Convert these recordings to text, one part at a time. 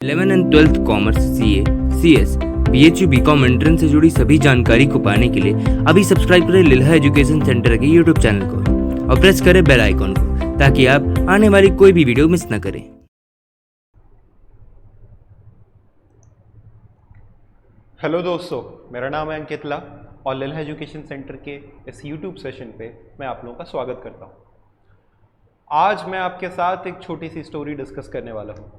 11 and 12th commerce, CA, CS, BHU, BCom entrance से जुड़ी सभी जानकारी को पाने के लिए अभी सब्सक्राइब करें लिल्हा एजुकेशन सेंटर के यूट्यूब चैनल को और प्रेस करें बेल आइकॉन को ताकि आप आने वाली कोई भी वीडियो मिस न करें। हेलो दोस्तों, मेरा नाम है अंकित ला और लिल्हा एजुकेशन सेंटर के इस यूट्यूब सेशन पे मैं आप लोगों का स्वागत करता हूँ। आज मैं आपके साथ एक छोटी सी स्टोरी डिस्कस करने वाला हूँ।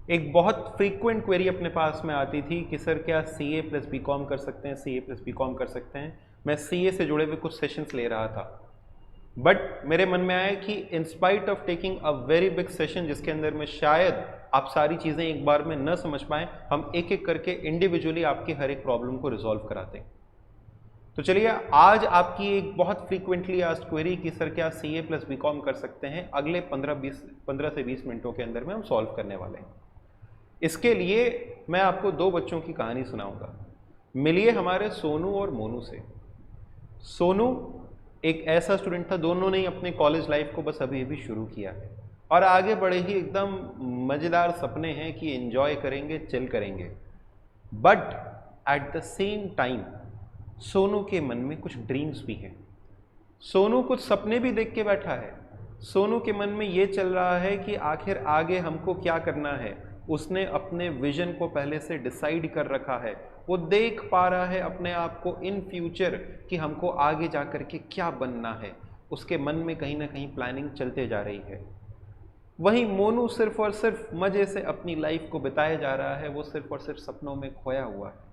एक बहुत फ्रीक्वेंट क्वेरी अपने पास में आती थी कि सर क्या सीए प्लस बीकॉम कर सकते हैं, सीए प्लस बीकॉम कर सकते हैं। मैं सीए से जुड़े हुए कुछ सेशंस ले रहा था, बट मेरे मन में आया कि in spite of taking a very big session जिसके अंदर में शायद आप सारी चीज़ें एक बार में न समझ पाएँ, हम एक एक करके इंडिविजुअली आपकी हर एक प्रॉब्लम को रिजॉल्व कराते हैं। तो चलिए, आज आपकी एक बहुत फ्रीक्वेंटली आस्क्ड क्वेरी कि सर क्या सीए प्लस बीकॉम कर सकते हैं, अगले 15 से 20 मिनटों के अंदर में हम सॉल्व करने वाले हैं। इसके लिए मैं आपको दो बच्चों की कहानी सुनाऊंगा। मिलिए हमारे सोनू और मोनू से। सोनू एक ऐसा स्टूडेंट था, दोनों ने ही अपने कॉलेज लाइफ को बस अभी अभी शुरू किया है और आगे बड़े ही एकदम मज़ेदार सपने हैं कि एंजॉय करेंगे, चिल करेंगे। But at the same time Sonu के मन में कुछ ड्रीम्स भी हैं। सोनू कुछ सपने भी देख के बैठा है। सोनू के मन में ये चल रहा है कि आखिर आगे हमको क्या करना है। उसने अपने विजन को पहले से डिसाइड कर रखा है। वो देख पा रहा है अपने आप को इन फ्यूचर कि हमको आगे जा कर के क्या बनना है। उसके मन में कहीं ना कहीं प्लानिंग चलते जा रही है। वहीं मोनू सिर्फ और सिर्फ मज़े से अपनी लाइफ को बिताया जा रहा है। वो सिर्फ और सिर्फ सपनों में खोया हुआ है।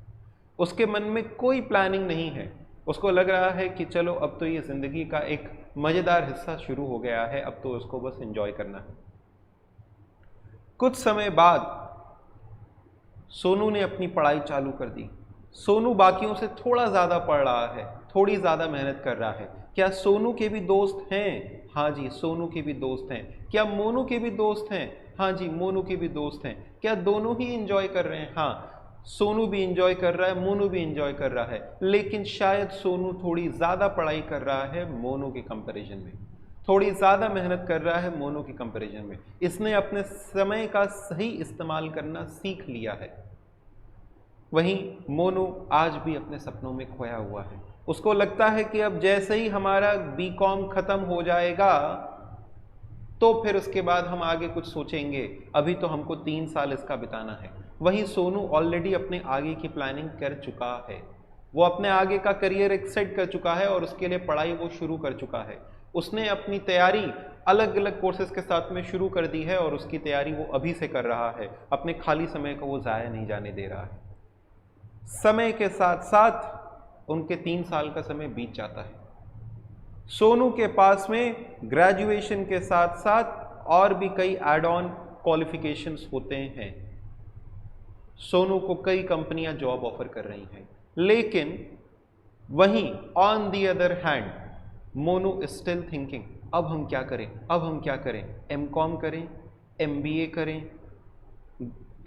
उसके मन में कोई प्लानिंग नहीं है। उसको लग रहा है कि चलो अब तो ये ज़िंदगी का एक मज़ेदार हिस्सा शुरू हो गया है, अब तो उसको बस एंजॉय करना है। कुछ समय बाद सोनू ने अपनी पढ़ाई चालू कर दी। सोनू बाकियों से थोड़ा ज़्यादा पढ़ रहा है, थोड़ी ज़्यादा मेहनत कर रहा है। क्या सोनू के भी दोस्त हैं? हाँ जी, सोनू के भी दोस्त हैं। क्या मोनू के भी दोस्त हैं? हाँ जी, मोनू के भी दोस्त हैं। क्या दोनों ही एंजॉय कर रहे हैं? हाँ, सोनू भी एंजॉय कर रहा है, मोनू भी एंजॉय कर रहा है। लेकिन शायद सोनू थोड़ी ज़्यादा पढ़ाई कर रहा है मोनू के कंपैरिजन में, थोड़ी ज़्यादा मेहनत कर रहा है मोनू के कंपैरिजन में। इसने अपने समय का सही इस्तेमाल करना सीख लिया है। वहीं मोनू आज भी अपने सपनों में खोया हुआ है। उसको लगता है कि अब जैसे ही हमारा बीकॉम खत्म हो जाएगा तो फिर उसके बाद हम आगे कुछ सोचेंगे, अभी तो हमको 3 साल इसका बिताना है। वहीं सोनू ऑलरेडी अपने आगे की प्लानिंग कर चुका है। वो अपने आगे का करियर एक सेट कर चुका है और उसके लिए पढ़ाई वो शुरू कर चुका है। उसने अपनी तैयारी अलग अलग कोर्सेज के साथ में शुरू कर दी है और उसकी तैयारी वो अभी से कर रहा है। अपने खाली समय को वो ज़ाया नहीं जाने दे रहा है। समय के साथ साथ उनके 3 साल का समय बीत जाता है। सोनू के पास में ग्रेजुएशन के साथ साथ और भी कई एड ऑन क्वालिफिकेशंस होते हैं। सोनू को कई कंपनियां जॉब ऑफर कर रही हैं, लेकिन वहीं on the other hand Monu is still thinking, अब हम क्या करें, अब हम क्या करें। एमकॉम करें, एमबीए करें,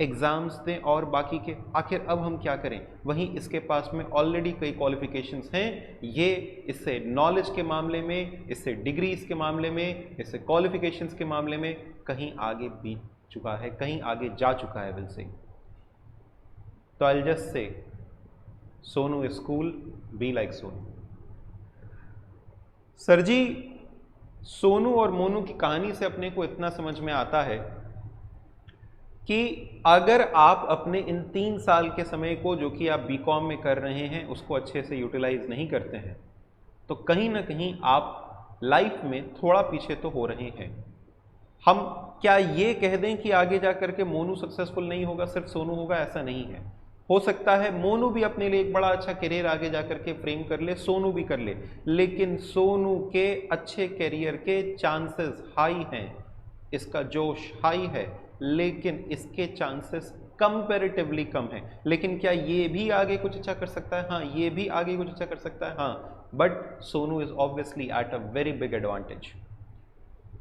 एग्ज़ाम्स दें और बाकी के, आखिर अब हम क्या करें। वहीं इसके पास में ऑलरेडी कई क्वालिफिकेशंस हैं। ये इससे नॉलेज के मामले में, इससे डिग्रीज के मामले में, इससे क्वालिफिकेशंस के मामले में कहीं आगे बीत चुका है, कहीं आगे जा चुका है विल से। तो I just say Sonu is cool, be like Sonu. Sir ji, Sonu और मोनू की कहानी से अपने को इतना समझ में आता है कि अगर आप अपने इन 3 साल के समय को जो कि आप बीकॉम में कर रहे हैं उसको अच्छे से यूटिलाइज नहीं करते हैं तो कहीं ना कहीं आप लाइफ में थोड़ा पीछे तो हो रहे हैं। हम क्या ये कह दें कि आगे जा करके मोनू सक्सेसफुल नहीं होगा, सिर्फ सोनू होगा? ऐसा नहीं है। हो सकता है मोनू भी अपने लिए एक बड़ा अच्छा करियर आगे जा करके फ्रेम कर ले, सोनू भी कर ले, लेकिन सोनू के अच्छे करियर के चांसेस हाई हैं, इसका जोश हाई है, लेकिन इसके चांसेस कंपैरेटिवली कम हैं। लेकिन क्या ये भी आगे कुछ अच्छा कर सकता है? हाँ, ये भी आगे कुछ अच्छा कर सकता है। हाँ, but Sonu is obviously at a very big advantage.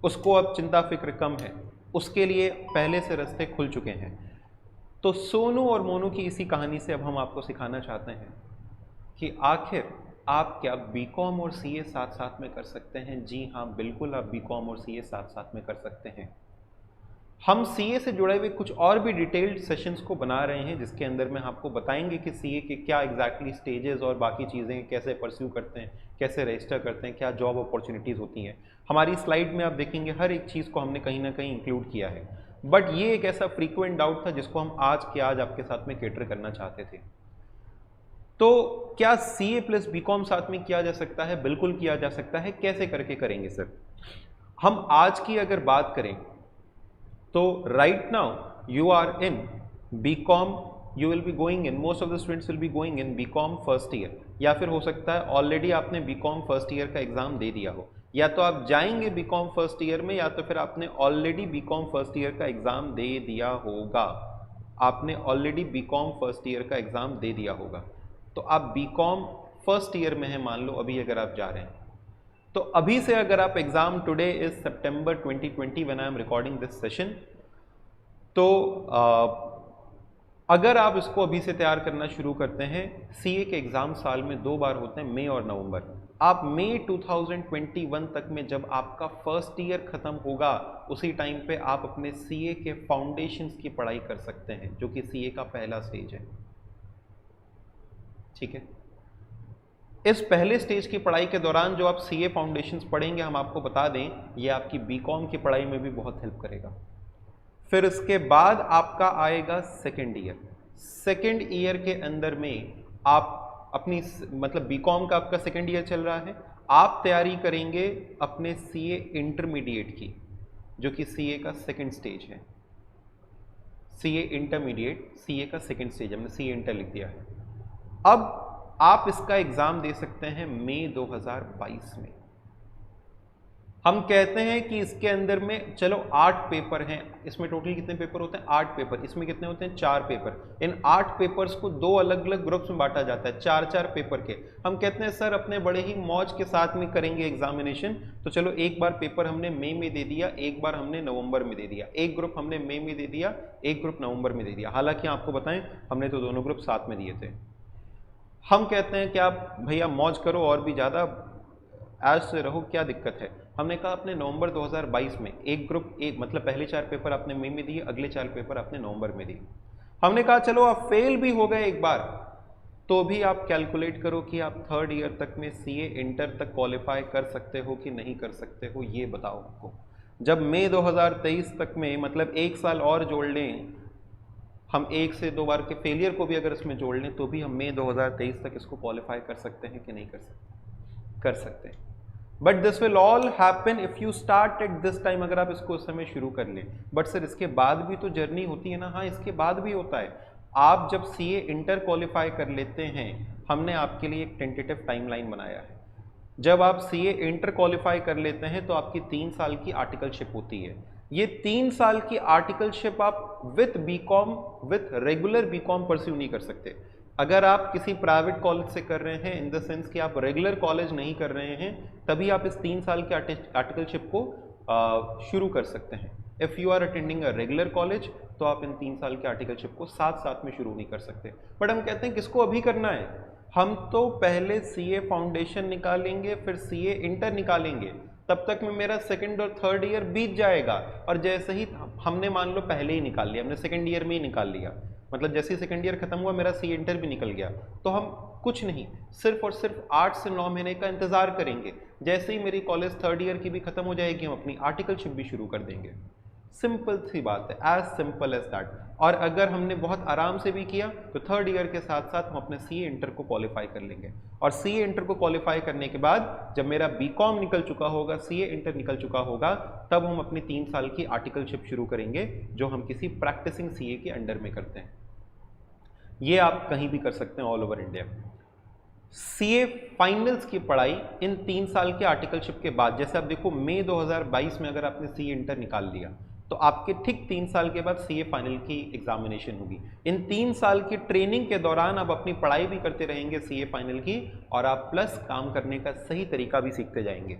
उसको अब चिंता फिक्र कम है, उसके लिए पहले से रास्ते खुल चुके हैं। तो सोनू और मोनू की इसी कहानी से अब हम आपको सिखाना चाहते हैं कि आखिर आप क्या बीकॉम और सीए साथ साथ में कर सकते हैं। जी हाँ, बिल्कुल आप बीकॉम और सीए साथ साथ में कर सकते हैं। हम सीए से जुड़े हुए कुछ और भी डिटेल्ड सेशंस को बना रहे हैं, जिसके अंदर में आपको बताएंगे कि सीए के क्या एग्जैक्टली स्टेजेस और बाकी चीज़ें कैसे परस्यू करते हैं, कैसे रजिस्टर करते हैं, क्या जॉब अपॉर्चुनिटीज़ होती हैं। हमारी स्लाइड में आप देखेंगे हर एक चीज़ को हमने कहीं ना कहीं इंक्लूड किया है। बट ये एक ऐसा फ्रीक्वेंट डाउट था जिसको हम आज के आज आपके साथ में कैटर करना चाहते थे। तो क्या सीए प्लस बीकॉम साथ में किया जा सकता है? बिल्कुल किया जा सकता है। कैसे करके करेंगे सर? हम आज की अगर बात करें तो right now you are in BCom, you will be going in, most of the students will be going in BCom first year, या फिर हो सकता है ऑलरेडी आपने बीकॉम फर्स्ट ईयर का एग्जाम दे दिया हो, या तो आप जाएंगे बीकॉम फर्स्ट ईयर में, या तो फिर आपने ऑलरेडी बीकॉम फर्स्ट ईयर का एग्जाम दे दिया होगा। आपने ऑलरेडी बीकॉम फर्स्ट ईयर का एग्जाम दे दिया होगा। तो आप बीकॉम फर्स्ट ईयर में हैं, मान लो अभी अगर आप जा रहे हैं, तो अभी से अगर आप exam, today is September 2020 when I am recording this session, तो अगर आप इसको अभी से तैयार करना शुरू करते हैं, सीए के एग्जाम साल में 2 बार होते हैं, मई और नवंबर। आप मई 2021 तक में जब आपका फर्स्ट ईयर खत्म होगा, उसी टाइम पे आप अपने सीए के फाउंडेशंस की पढ़ाई कर सकते हैं, जो कि सीए का पहला स्टेज है। ठीक है, इस पहले स्टेज की पढ़ाई के दौरान जो आप सीए फाउंडेशंस पढ़ेंगे, हम आपको बता दें, ये आपकी बीकॉम की पढ़ाई में भी बहुत हेल्प करेगा। फिर इसके बाद आपका आएगा सेकेंड ईयर। सेकेंड ईयर के अंदर में आप अपनी, मतलब बीकॉम का आपका सेकेंड ईयर चल रहा है, आप तैयारी करेंगे अपने सीए इंटरमीडिएट की, जो कि सीए का सेकेंड स्टेज है। सीए इंटरमीडिएट सीए का सेकेंड स्टेज, हमने सीए इंटर लिख दिया है। अब आप इसका एग्जाम दे सकते हैं मई 2022 में। हम कहते हैं कि इसके अंदर में चलो 8 पेपर हैं, इसमें टोटल कितने पेपर होते हैं? 8 पेपर। इसमें कितने होते हैं? 4 पेपर। इन 8 पेपर्स को 2 अलग अलग ग्रुप्स में बांटा जाता है, 4-4 पेपर के। हम कहते हैं सर अपने बड़े ही मौज के साथ में करेंगे एग्जामिनेशन, तो चलो एक बार पेपर हमने मई में दे दिया, एक बार हमने नवंबर में दे दिया, एक ग्रुप हमने मई में दे दिया, एक ग्रुप नवंबर में दे दिया। हालांकि आपको बताएं, हमने तो दोनों ग्रुप साथ में दिए थे। हम कहते हैं कि आप भैया मौज करो और भी ज़्यादा ऐश से रहो, क्या दिक्कत है? हमने कहा अपने नवंबर 2022 में एक ग्रुप, एक मतलब पहले 4 पेपर आपने मई में दिए, अगले 4 पेपर आपने नवंबर में दिए। हमने कहा चलो आप फेल भी हो गए एक बार, तो भी आप कैलकुलेट करो कि आप थर्ड ईयर तक में सीए इंटर तक क्वालिफाई कर सकते हो कि नहीं कर सकते हो, ये बताओ हमको। जब मई 2023 तक में, मतलब 1 साल और जोड़ लें, हम 1 से 2 बार के फेलियर को भी अगर इसमें जोड़ लें, तो भी हम मई 2023 तक इसको क्वालिफाई कर सकते हैं कि नहीं कर सकते? कर सकते हैं। But this will all happen if you start at this time, अगर आप इसको उस समय शुरू कर लें। बट सर इसके बाद भी तो जर्नी होती है ना? हाँ, इसके बाद भी होता है। आप जब सीए इंटर क्वालिफाई कर लेते हैं, हमने आपके लिए एक टेंटेटिव टाइमलाइन बनाया है। जब आप सीए इंटर क्वालिफाई कर लेते हैं तो आपकी 3 साल की आर्टिकलशिप होती है। ये 3 साल की आर्टिकलशिप आप with BCom, with regular BCom pursue नहीं कर सकते। अगर आप किसी प्राइवेट कॉलेज से कर रहे हैं, इन द सेंस कि आप रेगुलर कॉलेज नहीं कर रहे हैं, तभी आप इस 3 साल के आर्टिकलशिप को शुरू कर सकते हैं। If you are attending a regular college, तो आप इन 3 साल के आर्टिकलशिप को साथ साथ में शुरू नहीं कर सकते। बट हम कहते हैं किसको अभी करना है? हम तो पहले सीए फाउंडेशन निकालेंगे, फिर सीए इंटर निकालेंगे, तब तक में मेरा सेकंड और थर्ड ईयर बीत जाएगा। और जैसे ही हमने मान लो पहले ही निकाल लिया, हमने सेकंड ईयर में ही निकाल लिया, मतलब जैसे ही सेकंड ईयर खत्म हुआ मेरा सी इंटर भी निकल गया, तो हम कुछ नहीं, सिर्फ और सिर्फ 8 से 9 महीने का इंतजार करेंगे। जैसे ही मेरी कॉलेज थर्ड ईयर की भी खत्म हो जाएगी, हम अपनी आर्टिकलशिप भी शुरू कर देंगे। सिंपल सी बात है, एज सिंपल एज दैट। और अगर हमने बहुत आराम से भी किया तो थर्ड ईयर के साथ साथ हम अपने सीए इंटर को क्वालिफाई कर लेंगे। और सीए इंटर को क्वालिफाई करने के बाद जब मेरा बीकॉम निकल चुका होगा, सीए इंटर निकल चुका होगा, तब हम अपनी 3 साल की आर्टिकलशिप शुरू करेंगे, जो हम किसी प्रैक्टिसिंग सीए के अंडर में करते हैं। ये आप कहीं भी कर सकते हैं all over India. CA finals की पढ़ाई इन 3 साल के आर्टिकलशिप के बाद, जैसे आप देखो मई 2022 में अगर आपने सीए इंटर निकाल लिया, तो आपके ठीक 3 साल के बाद सीए फाइनल की एग्जामिनेशन होगी। इन 3 साल की ट्रेनिंग के दौरान आप अपनी पढ़ाई भी करते रहेंगे सीए फाइनल की, और आप प्लस काम करने का सही तरीका भी सीखते जाएंगे।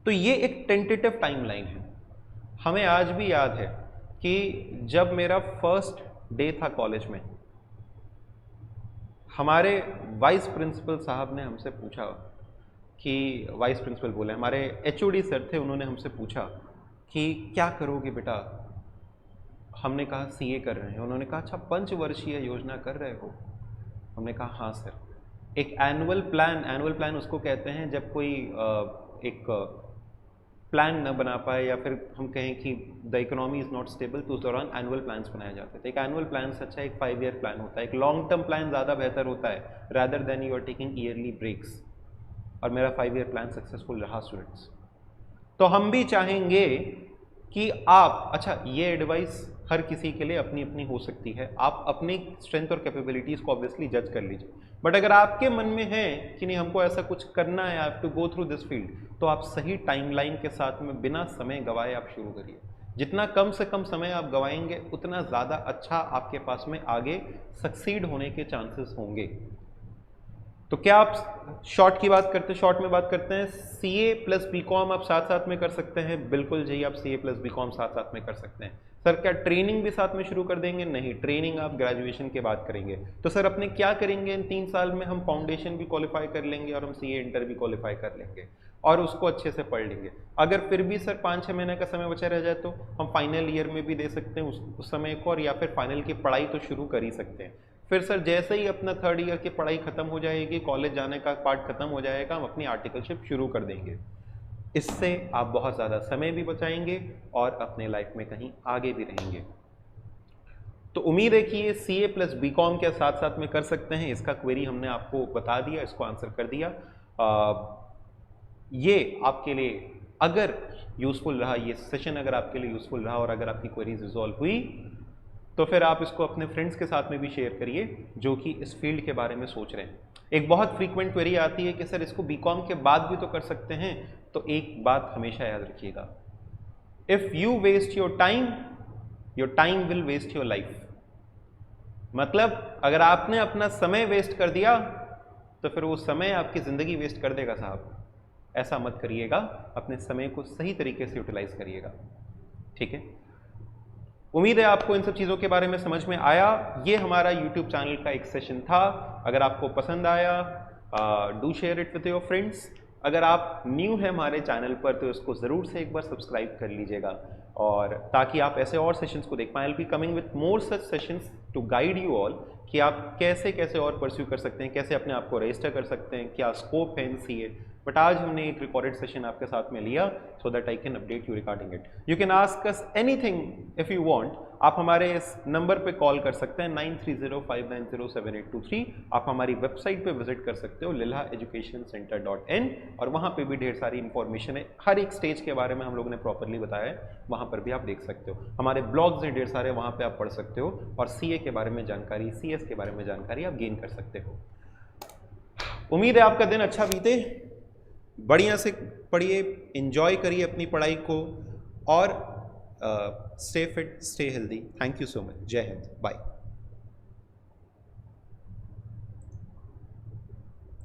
तो ये एक टेंटेटिव टाइमलाइन है। हमें आज भी याद है कि जब मेरा फर्स्ट डे था कॉलेज में, हमारे वाइस प्रिंसिपल साहब ने हमसे पूछा कि, वाइस प्रिंसिपल बोले, हमारे एचओडी सर थे, उन्होंने हमसे पूछा कि क्या करोगे बेटा, हमने कहा सीए कर रहे हैं। उन्होंने कहा अच्छा पंचवर्षीय योजना कर रहे हो? हमने कहा हाँ सर। एक एनुअल प्लान उसको कहते हैं जब कोई एक प्लान न बना पाए या फिर हम कहें कि the economy is not stable, तो उस दौरान एनुअल प्लान्स बनाए जाते थे। एक एनुअल प्लान से अच्छा एक 5 ईयर प्लान होता है, एक लॉन्ग टर्म प्लान ज़्यादा बेहतर होता है rather than you are taking yearly breaks. और मेरा 5 ईयर प्लान सक्सेसफुल रहा स्टूडेंट्स। तो हम भी चाहेंगे कि आप, अच्छा ये एडवाइस हर किसी के लिए अपनी अपनी हो सकती है, आप अपनी स्ट्रेंथ और कैपेबिलिटीज़ को ऑब्वियसली जज कर लीजिए, बट अगर आपके मन में है कि नहीं हमको ऐसा कुछ करना है, I have to go through this field, तो आप सही टाइमलाइन के साथ में बिना समय गवाए आप शुरू करिए। जितना कम से कम समय आप गवाएंगे उतना ज़्यादा अच्छा आपके पास में आगे सक्सीड होने के चांसेस होंगे। तो क्या आप शॉर्ट की बात करते हैं, शॉर्ट में बात करते हैं, सीए प्लस बीकॉम आप साथ साथ में कर सकते हैं? बिल्कुल जी, आप सीए प्लस बीकॉम साथ साथ में कर सकते हैं। सर क्या ट्रेनिंग भी साथ में शुरू कर देंगे? नहीं, ट्रेनिंग आप ग्रेजुएशन के बाद करेंगे। तो सर अपने क्या करेंगे इन 3 साल में? हम फाउंडेशन भी क्वालिफाई कर लेंगे और हम सीए इंटर भी क्वालिफाई कर लेंगे और उसको अच्छे से पढ़ लेंगे। अगर फिर भी सर 5-6 महीने का समय बचा रह जाए तो हम फाइनल ईयर में भी दे सकते हैं उस समय को, और या फिर फाइनल की पढ़ाई तो शुरू कर ही सकते हैं। फिर सर जैसे ही अपना 3rd ईयर की पढ़ाई खत्म हो जाएगी, कॉलेज जाने का पार्ट खत्म हो जाएगा, हम अपनी आर्टिकलशिप शुरू कर देंगे। इससे आप बहुत ज़्यादा समय भी बचाएंगे और अपने लाइफ में कहीं आगे भी रहेंगे। तो उम्मीद है कि ये सीए प्लस बीकॉम के साथ साथ में कर सकते हैं। इसका क्वेरी हमने आपको बता दिया, इसको आंसर कर दिया। ये आपके लिए अगर यूज़फुल रहा, ये सेशन अगर आपके लिए यूज़फुल रहा और अगर आपकी क्वेरीज रिजॉल्व हुई तो फिर आप इसको अपने फ्रेंड्स के साथ में भी शेयर करिए जो कि इस फील्ड के बारे में सोच रहे हैं। एक बहुत फ्रीक्वेंट क्वेरी आती है कि सर इसको बीकॉम के बाद भी तो कर सकते हैं। तो एक बात हमेशा याद रखिएगा, if you waste your time will waste your life. मतलब अगर आपने अपना समय वेस्ट कर दिया तो फिर वो समय आपकी ज़िंदगी वेस्ट कर देगा साहब। ऐसा मत करिएगा, अपने समय को सही तरीके से यूटिलाइज करिएगा। ठीक है, उम्मीद है आपको इन सब चीज़ों के बारे में समझ में आया। ये हमारा YouTube चैनल का एक सेशन था। अगर आपको पसंद आया do share it with your friends. अगर आप न्यू हैं हमारे चैनल पर तो इसको ज़रूर से एक बार सब्सक्राइब कर लीजिएगा, और ताकि आप ऐसे और सेशंस को देख पाएँ। I will be coming with more such sessions to guide you all कि आप कैसे कैसे और परस्यू कर सकते हैं, कैसे अपने आप को रजिस्टर कर सकते हैं, क्या स्कोप है इन सीए। बट आज हमने एक रिकॉर्डेड सेशन आपके साथ में लिया so that I can update you regarding it. You can ask us anything if you want. आप हमारे इस नंबर पे कॉल कर सकते हैं 9305907823। आप हमारी वेबसाइट पे विजिट कर सकते हो lilhaeducationcenter.in, और वहाँ पे भी ढेर सारी इंफॉर्मेशन है। हर एक स्टेज के बारे में हम लोगों ने प्रॉपरली बताया है, वहाँ पर भी आप देख सकते हो। हमारे ब्लॉग्स हैं ढेर सारे, वहाँ पे आप पढ़ सकते हो और सीए के बारे में जानकारी, सीएस के बारे में जानकारी आप गेन कर सकते हो। उम्मीद है आपका दिन अच्छा बीते, बढ़िया से पढ़िए, एंजॉय करिए अपनी पढ़ाई को, और stay fit, stay healthy. Thank you so much. जय हिंद, बाय।